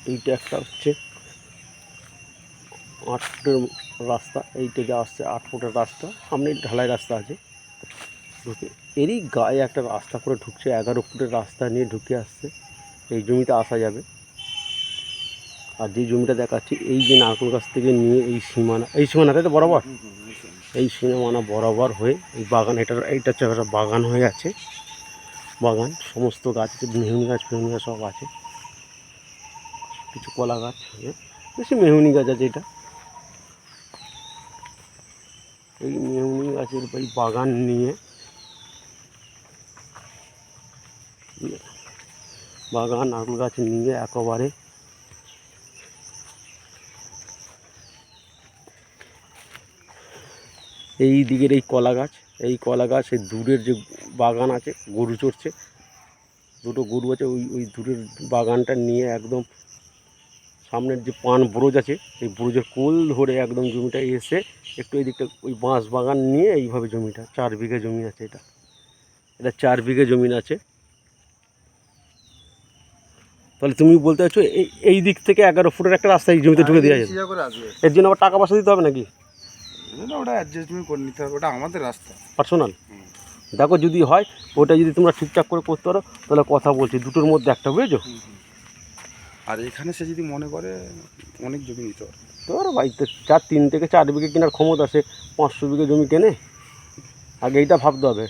এইটা একটা হচ্ছে 8 ফুটের রাস্তা, এই থেকে আসছে 8 ফুটের রাস্তা, সামনে ঢালাই রাস্তা আছে ঢুকে, এরই গায়ে একটা রাস্তা করে ঢুকছে, 11 ফুটের রাস্তা নিয়ে ঢুকে আসছে, এই জমিতে আসা যাবে। আর যে জমিটা দেখাচ্ছি এই যে নারকেল গাছ থেকে নিয়ে এই সীমানাতে তো বরাবর এই সীমানা বরাবর হয়ে এই বাগান, এইটা হচ্ছে একটা বাগান হয়ে আছে, বাগান সমস্ত গাছ আছে, মেহুনি গাছ ফেহুনি গাছ সব আছে, কিছু কলা গাছ আছে, বেশি মেহুনি গাছ আছে। এটা এই মেহুনি গাছের এই বাগান নিয়ে বাগান নারকেল গাছ নিয়ে একেবারে এই দিকের এই কলা গাছ, এই দূরের যে বাগান আছে, গরু চড়ছে, দুটো গরু আছে, ওই দূরের বাগানটা নিয়ে একদম সামনের যে পান ব্রোজ আছে, এই ব্রোজের কোল ধরে একদম জমিটা এসে একটু এই দিকটা ওই বাঁশ বাগান নিয়ে এইভাবে জমিটা 4 বিঘে জমি আছে। এটা 4 বিঘে জমি আছে। তাহলে তুমি বলতে চাইছো এই দিক থেকে 11 ফুটের একটা রাস্তা এই জমিতে ঢুকে দেওয়া যাবে? এর জন্য আবার টাকা পয়সা দিতে হবে নাকি? ওটা অ্যাডজাস্টমেন্ট করে নিতে হবে, ওটা আমাদের রাস্তা পার্সোনাল। দেখো যদি হয় ওটা যদি তোমরা ঠিকঠাক করে করতে পারো তাহলে কথা বলছি, দুটোর মধ্যে একটা, বুঝেছো? আর এখানে সে যদি মনে করে অনেক জমি নিতে পারে, তোর বাড়িতে 3 থেকে 4 বিঘে কেনার ক্ষমতা, সে 500 বিঘে জমি কেনে, আগে এইটা ভাবতে হবে।